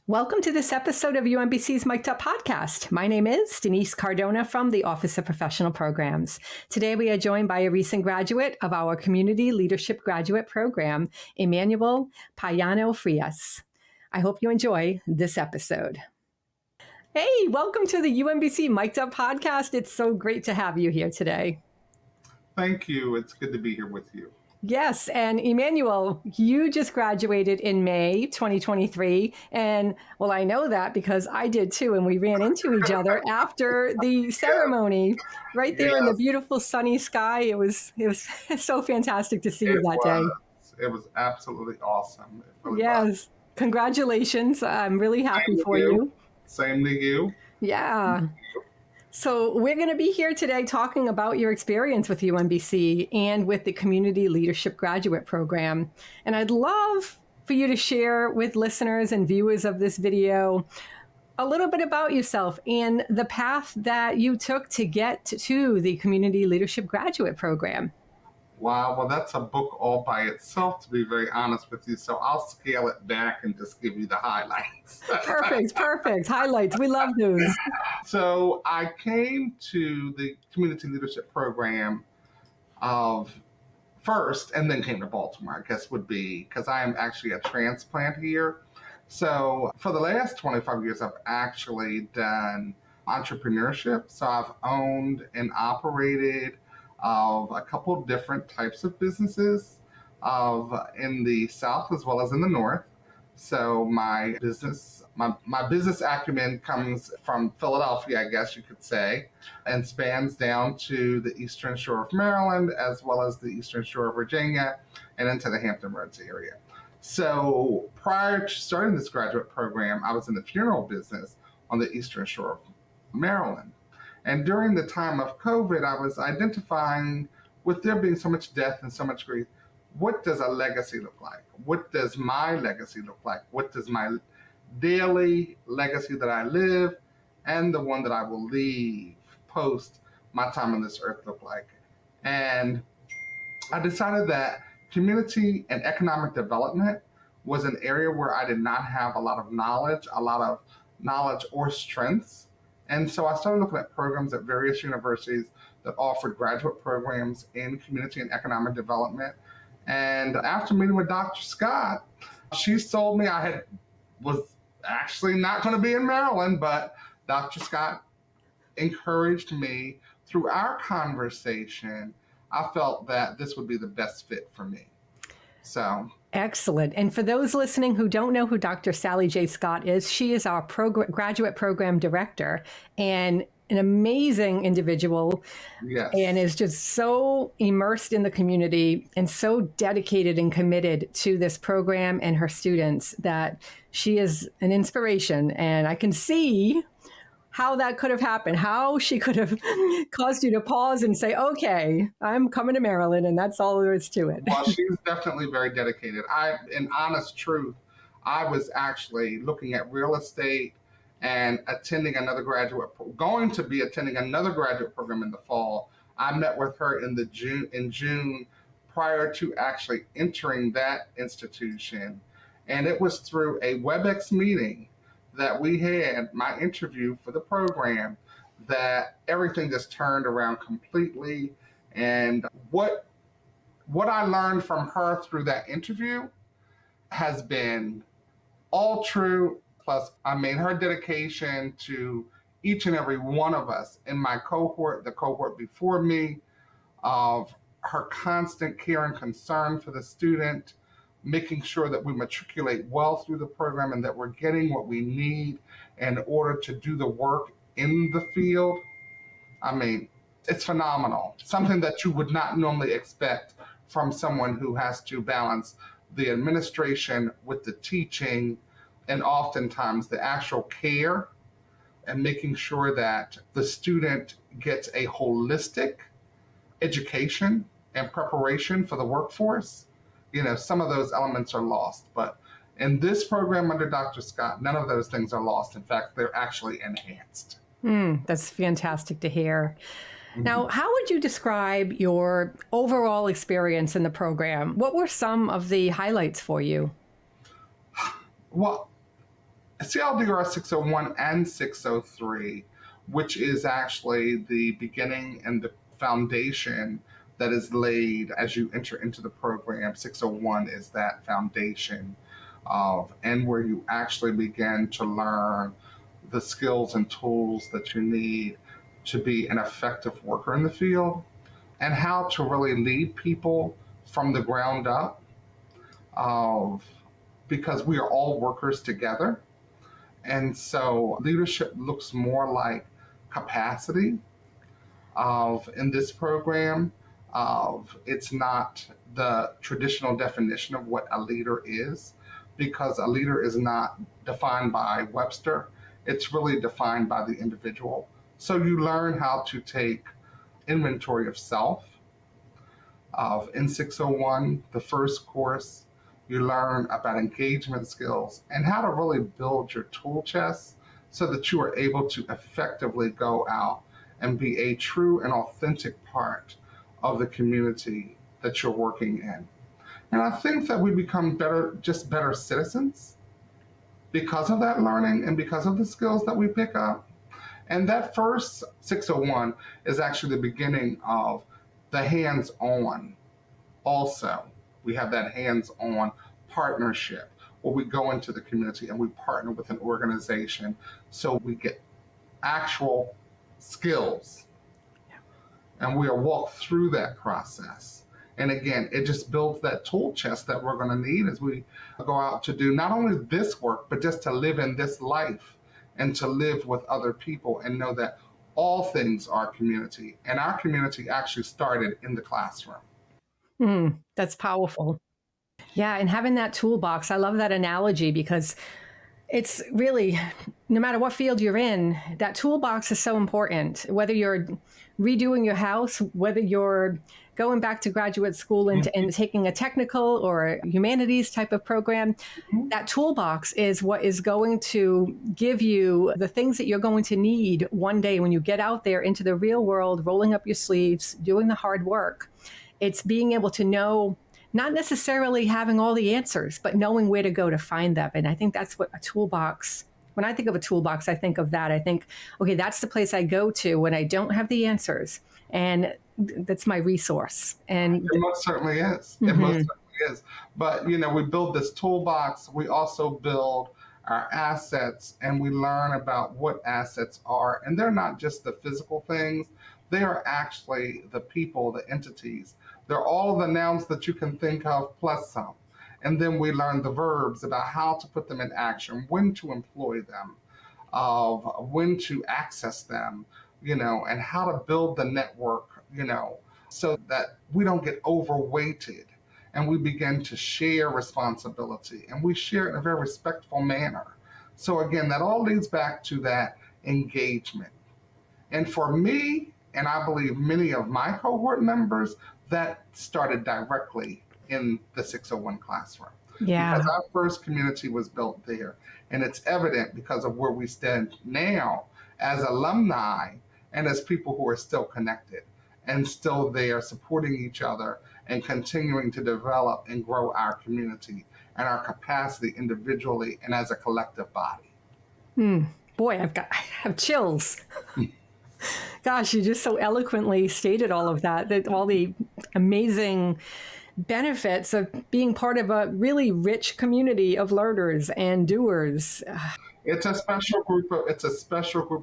Welcome to this episode of UMBC's Mic'd Up podcast. My name is Denise Cardona from the Office of Professional Programs. Today we are joined by a recent graduate of our Community Leadership Graduate Program, Emmanuel Pyano-Frias. I hope you enjoy this episode. Hey, welcome to the UMBC Mic'd Up podcast. It's so great to have you here today. Thank you. It's good to be here with you. Yes, and Emmanuel, you just graduated in May 2023, and well, I know that because I did too, and we ran into each other after the ceremony, right there in the beautiful sunny sky. It was so fantastic to see you that day. It was absolutely awesome. It really was. Congratulations! I'm really happy for you. Same to you. Yeah. So we're going to be here today talking about your experience with UMBC and with the Community Leadership Graduate Program. And I'd love for you to share with listeners and viewers of this video a little bit about yourself and the path that you took to get to the Community Leadership Graduate Program. Wow, well, that's a book all by itself, to be very honest with you. So I'll scale it back and just give you the highlights. Perfect. Highlights. We love those. So I came to the Community Leadership Program first, and then came to Baltimore, I guess would be, because I am actually a transplant here. So for the last 25 years, I've actually done entrepreneurship. So I've owned and operated of a couple of different types of businesses in the South as well as in the North. So my business acumen comes from Philadelphia, I guess you could say, and spans down to the Eastern Shore of Maryland as well as the Eastern Shore of Virginia and into the Hampton Roads area. So prior to starting this graduate program, I was in the funeral business on the Eastern Shore of Maryland. And during the time of COVID, I was identifying, with there being so much death and so much grief, what does a legacy look like? What does my legacy look like? What does my daily legacy that I live and the one that I will leave post my time on this earth look like? And I decided that community and economic development was an area where I did not have a lot of knowledge or strengths. And so I started looking at programs at various universities that offered graduate programs in community and economic development. And after meeting with Dr. Scott, she told me I was actually not going to be in Maryland, but Dr. Scott encouraged me through our conversation. I felt that this would be the best fit for me. So excellent. And for those listening who don't know who Dr. Sally J. Scott is, she is our graduate program director and an amazing individual. Yes. And is just so immersed in the community and so dedicated and committed to this program and her students that she is an inspiration. And I can see how that could have happened, how she could have caused you to pause and say, okay, I'm coming to Maryland, and that's all there is to it. Well, she's definitely very dedicated. In honest truth, I was actually looking at real estate and going to be attending another graduate program in the fall. I met with her in June prior to actually entering that institution. And it was through a WebEx meeting that we had my interview for the program that everything just turned around completely. And what I learned from her through that interview has been all true. Plus, her dedication to each and every one of us in my cohort, the cohort before me, of her constant care and concern for the student, making sure that we matriculate well through the program and that we're getting what we need in order to do the work in the field. It's phenomenal. Something that you would not normally expect from someone who has to balance the administration with the teaching and oftentimes the actual care and making sure that the student gets a holistic education and preparation for the workforce. Some of those elements are lost, but in this program under Dr. Scott, none of those things are lost. In fact, they're actually enhanced. That's fantastic to hear. Mm-hmm. Now, how would you describe your overall experience in the program? What were some of the highlights for you? Well, CLDR 601 and 603, which is actually the beginning and the foundation that is laid as you enter into the program. 601 is that foundation of, and where you actually begin to learn the skills and tools that you need to be an effective worker in the field and how to really lead people from the ground up of because we are all workers together. And so leadership looks more like capacity of in this program of it's not the traditional definition of what a leader is because a leader is not defined by Webster. It's really defined by the individual. So you learn how to take inventory of self. Of in 601, the first course, you learn about engagement skills and how to really build your tool chest so that you are able to effectively go out and be a true and authentic part of the community that you're working in. And I think that we become better, just better citizens because of that learning and because of the skills that we pick up. And that first 601 is actually the beginning of the hands-on also. We have that hands-on partnership where we go into the community and we partner with an organization so we get actual skills and we are walked through that process. And again, it just builds that tool chest that we're going to need as we go out to do not only this work, but just to live in this life and to live with other people and know that all things are community. And our community actually started in the classroom. That's powerful. Yeah, and having that toolbox, I love that analogy because it's really, no matter what field you're in, that toolbox is so important. Whether you're redoing your house, whether you're going back to graduate school and taking a technical or a humanities type of program, that toolbox is what is going to give you the things that you're going to need one day when you get out there into the real world, rolling up your sleeves, doing the hard work. It's being able to know, not necessarily having all the answers, but knowing where to go to find them. And I think that's what a toolbox, when I think of a toolbox, I think of that. I think, okay, that's the place I go to when I don't have the answers. And that's my resource. And it most certainly is. It most certainly is. But, you know, we build this toolbox. We also build our assets and we learn about what assets are. And they're not just the physical things. They are actually the people, the entities. They're all the nouns that you can think of plus some. And then we learn the verbs about how to put them in action, when to employ them, of when to access them, you know, and how to build the network, you know, so that we don't get overweighted and we begin to share responsibility and we share it in a very respectful manner. So again, that all leads back to that engagement. And for me, and I believe many of my cohort members, that started directly in the 601 classroom. yeah, Because our first community was built there. And it's evident because of where we stand now as alumni and as people who are still connected and still there supporting each other and continuing to develop and grow our community and our capacity individually and as a collective body. boy, I have chills. Gosh, you just so eloquently stated all of that all the amazing benefits of being part of a really rich community of learners and doers. It's a special group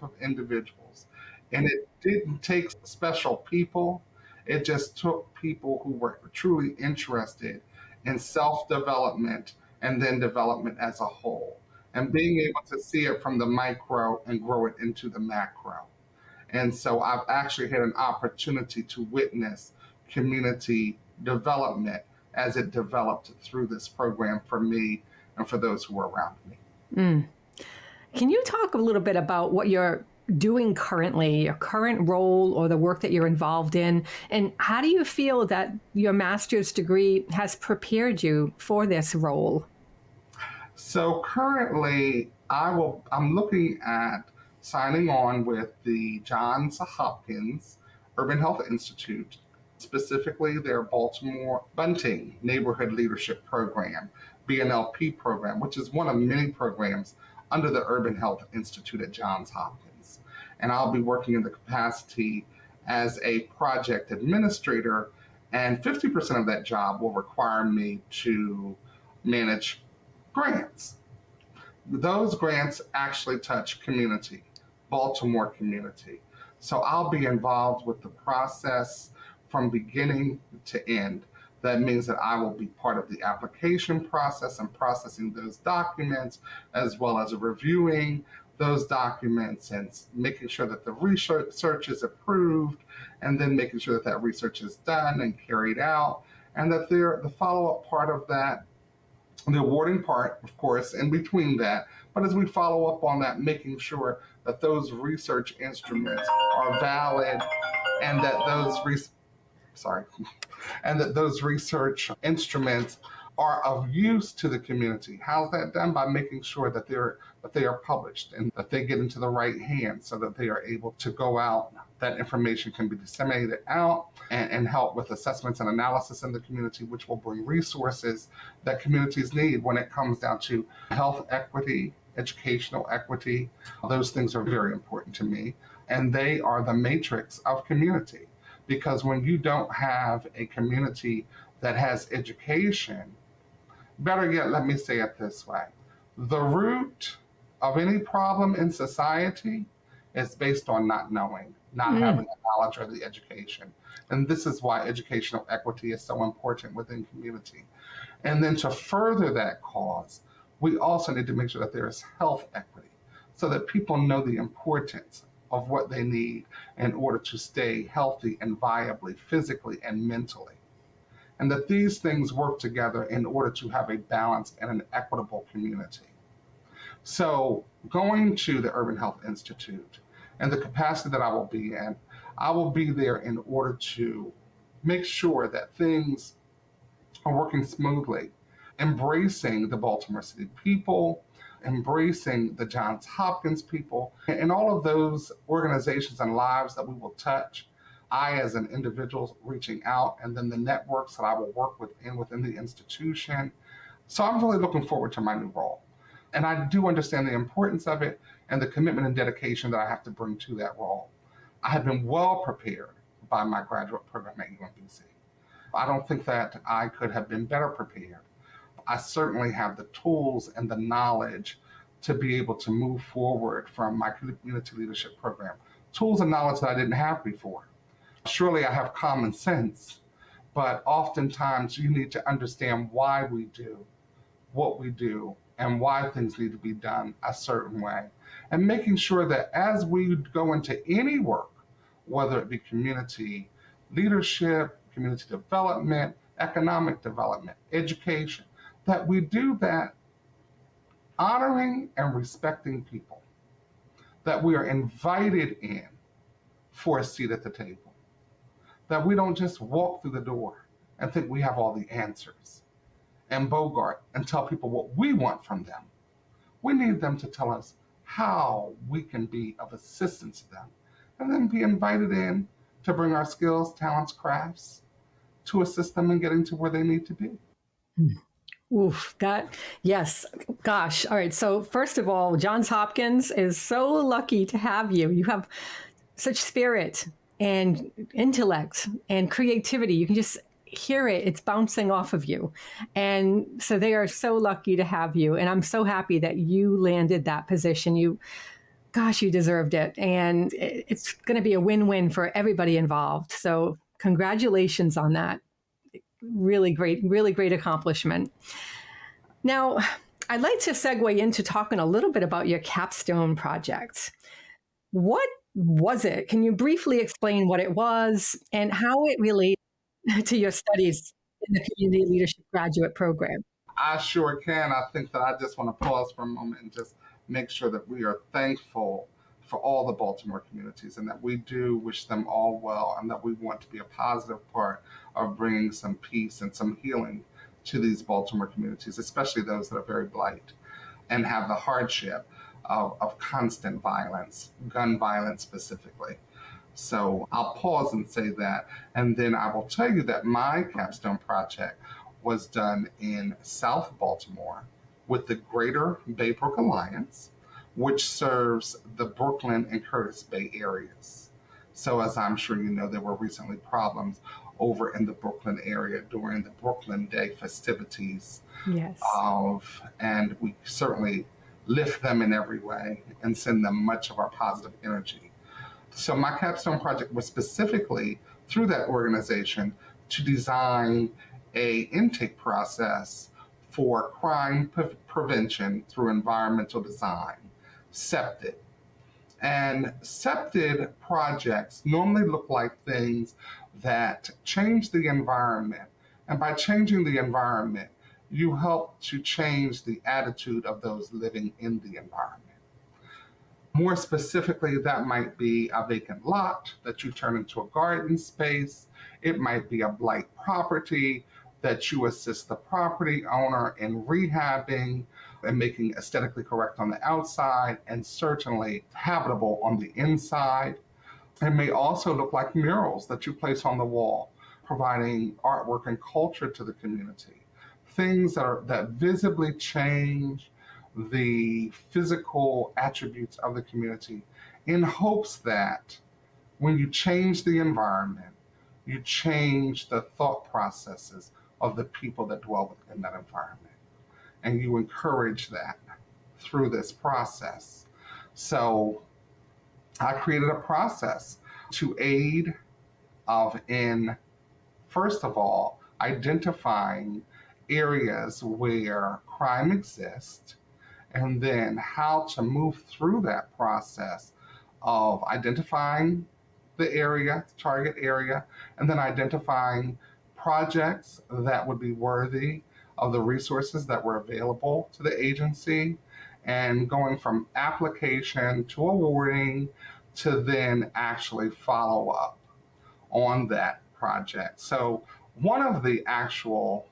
of individuals. And it didn't take special people. It just took people who were truly interested in self-development and then development as a whole. And being able to see it from the micro and grow it into the macro. And so I've actually had an opportunity to witness community development as it developed through this program for me and for those who were around me. Can you talk a little bit about what you're doing currently, your current role or the work that you're involved in? And how do you feel that your master's degree has prepared you for this role? So currently, I'm looking at signing on with the Johns Hopkins Urban Health Institute, specifically their Baltimore Bunting Neighborhood Leadership Program, BNLP program, which is one of many programs under the Urban Health Institute at Johns Hopkins. And I'll be working in the capacity as a project administrator, and 50% of that job will require me to manage grants. Those grants actually touch community, Baltimore community. So I'll be involved with the process from beginning to end. That means that I will be part of the application process and processing those documents, as well as reviewing those documents and making sure that the research is approved, and then making sure that that research is done and carried out, and that the follow-up part of that, the awarding part, of course, in between that. But as we follow up on that, making sure that those research instruments are valid, and that sorry, and that those research instruments are of use to the community. How's that done? By making sure that they are published and that they get into the right hands so that they are able to go out, that information can be disseminated out and help with assessments and analysis in the community, which will bring resources that communities need when it comes down to health equity, educational equity. Those things are very important to me, and they are the matrix of community. Because when you don't have a community that has education, better yet, let me say it this way: the root of any problem in society is based on not knowing, not having the knowledge or the education. And this is why educational equity is so important within community. And then to further that cause, we also need to make sure that there is health equity so that people know the importance of what they need in order to stay healthy and viably, physically and mentally. And that these things work together in order to have a balanced and an equitable community. So going to the Urban Health Institute and the capacity that I will be in, I will be there in order to make sure that things are working smoothly, embracing the Baltimore City people, embracing the Johns Hopkins people, and all of those organizations and lives that we will touch. I, as an individual, reaching out, and then the networks that I will work within the institution. So I'm really looking forward to my new role. And I do understand the importance of it and the commitment and dedication that I have to bring to that role. I have been well prepared by my graduate program at UMBC. I don't think that I could have been better prepared. I certainly have the tools and the knowledge to be able to move forward from my community leadership program. Tools and knowledge that I didn't have before. Surely I have common sense, but oftentimes you need to understand why we do what we do and why things need to be done a certain way. And making sure that as we go into any work, whether it be community leadership, community development, economic development, education, that we do that honoring and respecting people, that we are invited in for a seat at the table, that we don't just walk through the door and think we have all the answers and bogart and tell people what we want from them. We need them to tell us how we can be of assistance to them, and then be invited in to bring our skills, talents, crafts to assist them in getting to where they need to be. Oof, yes. Gosh. All right. So, first of all, Johns Hopkins is so lucky to have you. You have such spirit and intellect and creativity. You can just hear it. It's bouncing off of you. And so they are so lucky to have you. And I'm so happy that you landed that position. You deserved it. And it's going to be a win-win for everybody involved. So congratulations on that. Really great accomplishment. Now, I'd like to segue into talking a little bit about your capstone project. What was it? Can you briefly explain what it was and how it relates to your studies in the Community Leadership Graduate Program? I sure can. I think that I just want to pause for a moment and just make sure that we are thankful for all the Baltimore communities, and that we do wish them all well, and that we want to be a positive part of bringing some peace and some healing to these Baltimore communities, especially those that are very blight and have the hardship of constant violence, gun violence specifically. So I'll pause and say that, and then I will tell you that my capstone project was done in South Baltimore with the Greater Baybrook Alliance. which serves the Brooklyn and Curtis Bay areas. So, as I'm sure you know, there were recently problems over in the Brooklyn area during the Brooklyn Day festivities Yes. and we certainly lift them in every way and send them much of our positive energy. So my capstone project was specifically through that organization to design a intake process for crime prevention through environmental design, SEPTED. And SEPTED projects normally look like things that change the environment. And by changing the environment, you help to change the attitude of those living in the environment. More specifically, that might be a vacant lot that you turn into a garden space. It might be a blight property that you assist the property owner in rehabbing and making aesthetically correct on the outside and certainly habitable on the inside. It may also look like murals that you place on the wall, providing artwork and culture to the community. Things that visibly change the physical attributes of the community in hopes that when you change the environment, you change the thought processes of the people that dwell within that environment. And you encourage that through this process. So I created a process to aid in, first of all, identifying areas where crime exists, and then how to move through that process of identifying the area, target area, and then identifying projects that would be worthy of the resources that were available to the agency, and going from application to awarding to then actually follow up on that project. So one of the actual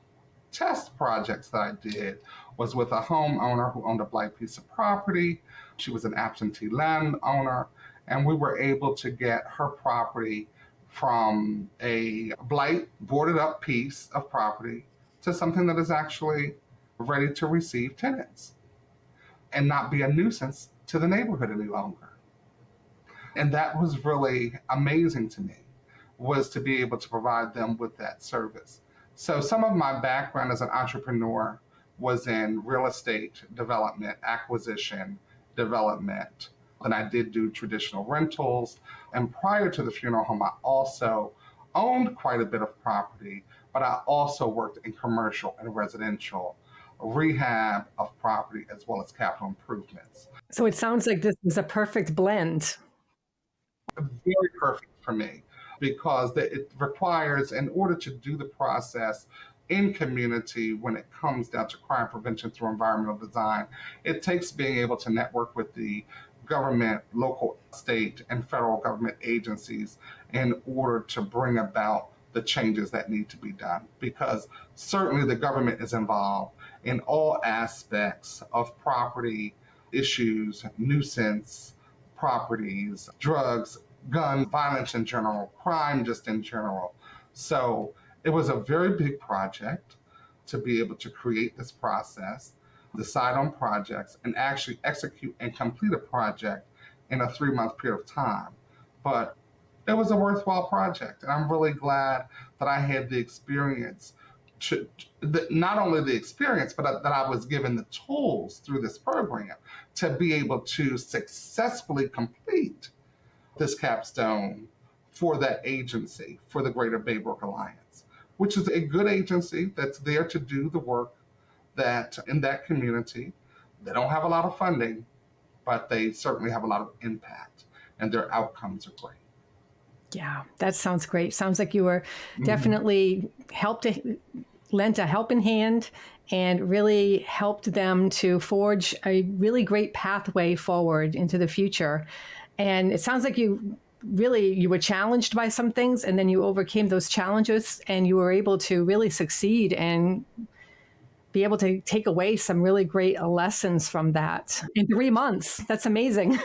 test projects that I did was with a homeowner who owned a blight piece of property. She was an absentee landowner, and we were able to get her property from a blight boarded up piece of property to something that is actually ready to receive tenants and not be a nuisance to the neighborhood any longer. And that was really amazing to me, was to be able to provide them with that service. So some of my background as an entrepreneur was in real estate development, acquisition, development. Then I did do traditional rentals. And prior to the funeral home, I also owned quite a bit of property, but I also worked in commercial and residential rehab of property as well as capital improvements. So it sounds like this is a perfect blend. Very perfect for me because it requires, in order to do the process in community when it comes down to crime prevention through environmental design, it takes being able to network with the government, local, state, and federal government agencies in order to bring about the changes that need to be done. Because certainly the government is involved in all aspects of property issues, nuisance, properties, drugs, gun violence in general, crime just in general. So it was a very big project to be able to create this process, decide on projects, and actually execute and complete a project in a 3-month period of time. But it was a worthwhile project, and I'm really glad that I had the experience not only the experience, but that I was given the tools through this program to be able to successfully complete this capstone for that agency, for the Greater Baybrook Alliance, which is a good agency that's there to do the work that in that community. They don't have a lot of funding, but they certainly have a lot of impact, and their outcomes are great. Yeah, that sounds great. Sounds like you were definitely lent a helping hand and really helped them to forge a really great pathway forward into the future. And it sounds like you were challenged by some things, and then you overcame those challenges, and you were able to really succeed and be able to take away some really great lessons from that in 3 months. That's amazing.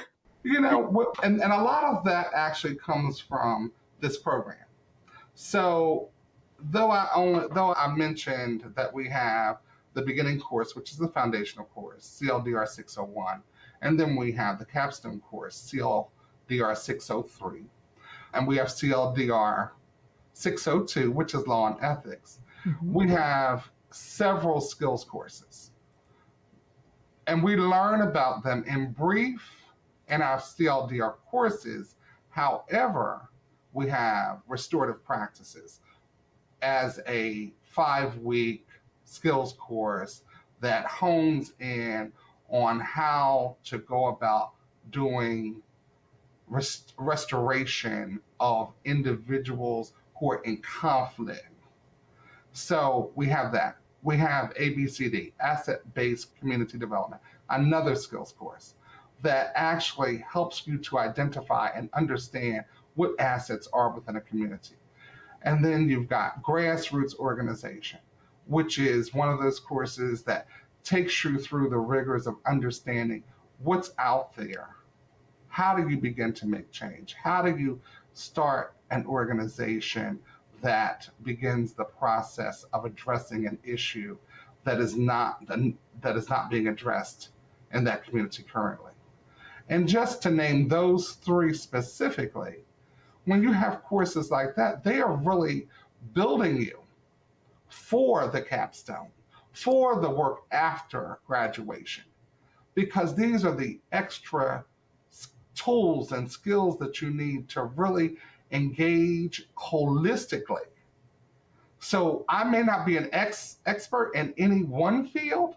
You know, and a lot of that actually comes from this program. So though I mentioned that we have the beginning course, which is the foundational course, CLDR 601, And then we have the capstone course, CLDR 603. And we have CLDR 602, which is law and ethics. Mhm. We have several skills courses. And we learn about them in brief in our CLDR courses. However, we have restorative practices as a 5-week skills course that hones in on how to go about doing restoration of individuals who are in conflict. So we have that. We have ABCD, Asset Based Community Development, another skills course that actually helps you to identify and understand what assets are within a community. And then you've got Grassroots Organization, which is one of those courses that takes you through the rigors of understanding what's out there. How do you begin to make change? How do you start an organization that begins the process of addressing an issue that is not being addressed in that community currently? And just to name those three specifically, when you have courses like that, they are really building you for the capstone, for the work after graduation, because these are the extra tools and skills that you need to really engage holistically. So I may not be an expert in any one field,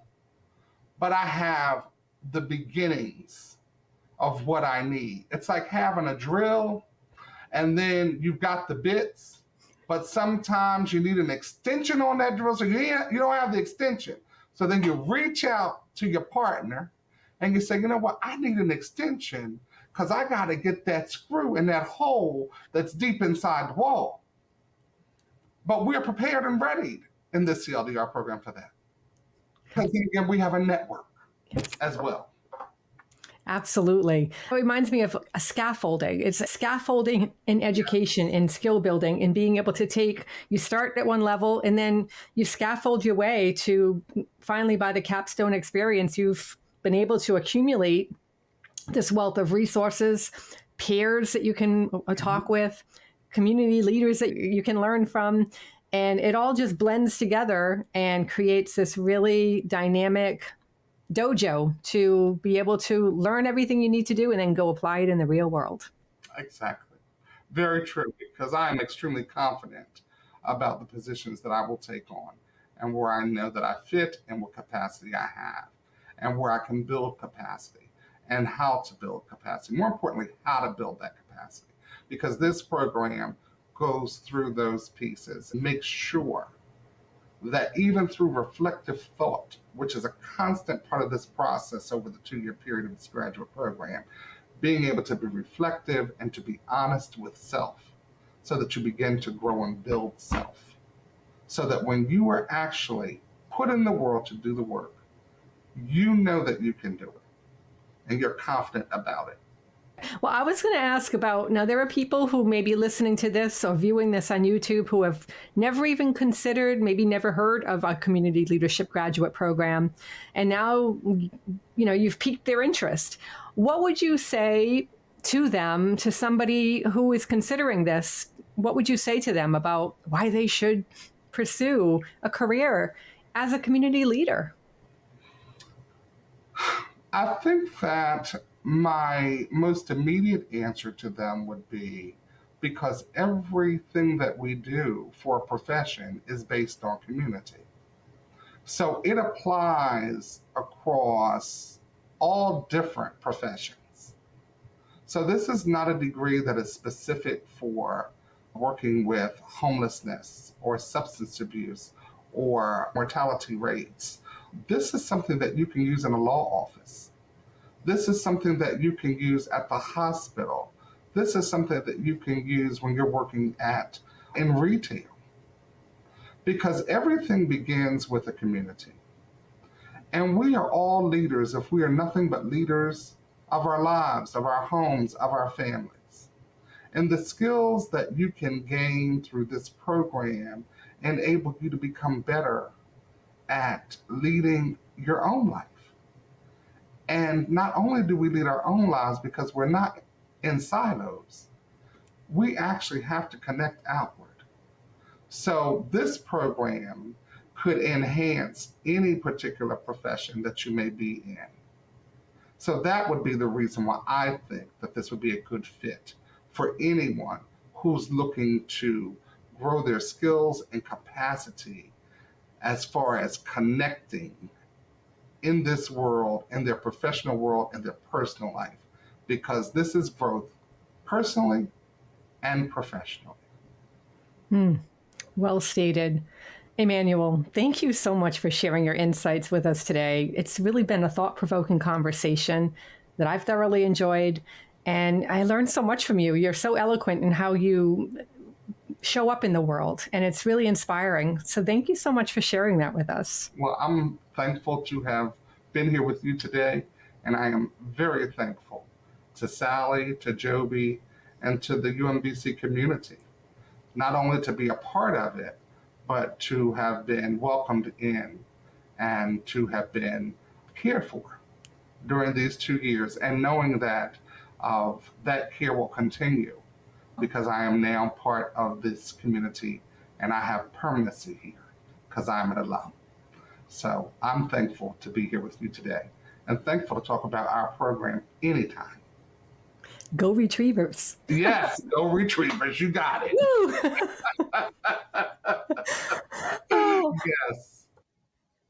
but I have the beginnings of what I need. It's like having a drill and then you've got the bits, but sometimes you need an extension on that drill, so you don't have the extension. So then you reach out to your partner and you say, you know what, I need an extension because I got to get that screw in that hole that's deep inside the wall. But we're prepared and ready in this CLDR program for that. Because again, we have a network as well. Absolutely. It reminds me of a scaffolding. It's scaffolding in education, in skill building, in being able to you start at one level and then you scaffold your way to finally, by the capstone experience, you've been able to accumulate this wealth of resources, peers that you can talk with, community leaders that you can learn from. And it all just blends together and creates this really dynamic dojo to be able to learn everything you need to do and then go apply it in the real world. Exactly. Very true, because I am extremely confident about the positions that I will take on and where I know that I fit and what capacity I have and where I can build capacity and how to build capacity. More importantly, how to build that capacity, because this program goes through those pieces and makes sure that even through reflective thought, which is a constant part of this process over the 2-year period of this graduate program, being able to be reflective and to be honest with self so that you begin to grow and build self. So that when you are actually put in the world to do the work, you know that you can do it and you're confident about it. Well, I was going to ask about now, there are people who may be listening to this or viewing this on YouTube who have never even considered, maybe never heard of a community leadership graduate program. And now, you've piqued their interest. What would you say to them, to somebody who is considering this? What would you say to them about why they should pursue a career as a community leader? I think that my most immediate answer to them would be because everything that we do for a profession is based on community. So it applies across all different professions. So this is not a degree that is specific for working with homelessness or substance abuse or mortality rates. This is something that you can use in a law office. This is something that you can use at the hospital. This is something that you can use when you're working in retail. Because everything begins with a community. And we are all leaders if we are nothing but leaders of our lives, of our homes, of our families. And the skills that you can gain through this program enable you to become better at leading your own life. And not only do we lead our own lives because we're not in silos, we actually have to connect outward. So this program could enhance any particular profession that you may be in. So that would be the reason why I think that this would be a good fit for anyone who's looking to grow their skills and capacity as far as connecting in this world, in their professional world, and their personal life, because this is growth personally and professionally. Well stated. Emmanuel, thank you so much for sharing your insights with us today. It's really been a thought-provoking conversation that I've thoroughly enjoyed, and I learned so much from you. You're so eloquent in how you show up in the world, and it's really inspiring. So thank you so much for sharing that with us. Well, I'm thankful to have been here with you today, and I am very thankful to Sally, to Joby, and to the UMBC community, not only to be a part of it, but to have been welcomed in and to have been cared for during these 2 years, and knowing that that care will continue because I am now part of this community and I have permanency here because I'm an alum. So I'm thankful to be here with you today and thankful to talk about our program anytime. Go Retrievers. Yes, go Retrievers. You got it. Oh. Yes.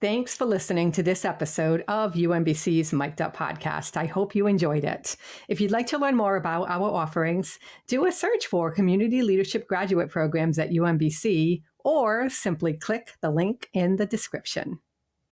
Thanks for listening to this episode of UMBC's Mic'd Up podcast. I hope you enjoyed it. If you'd like to learn more about our offerings, do a search for Community Leadership Graduate Programs at UMBC or simply click the link in the description.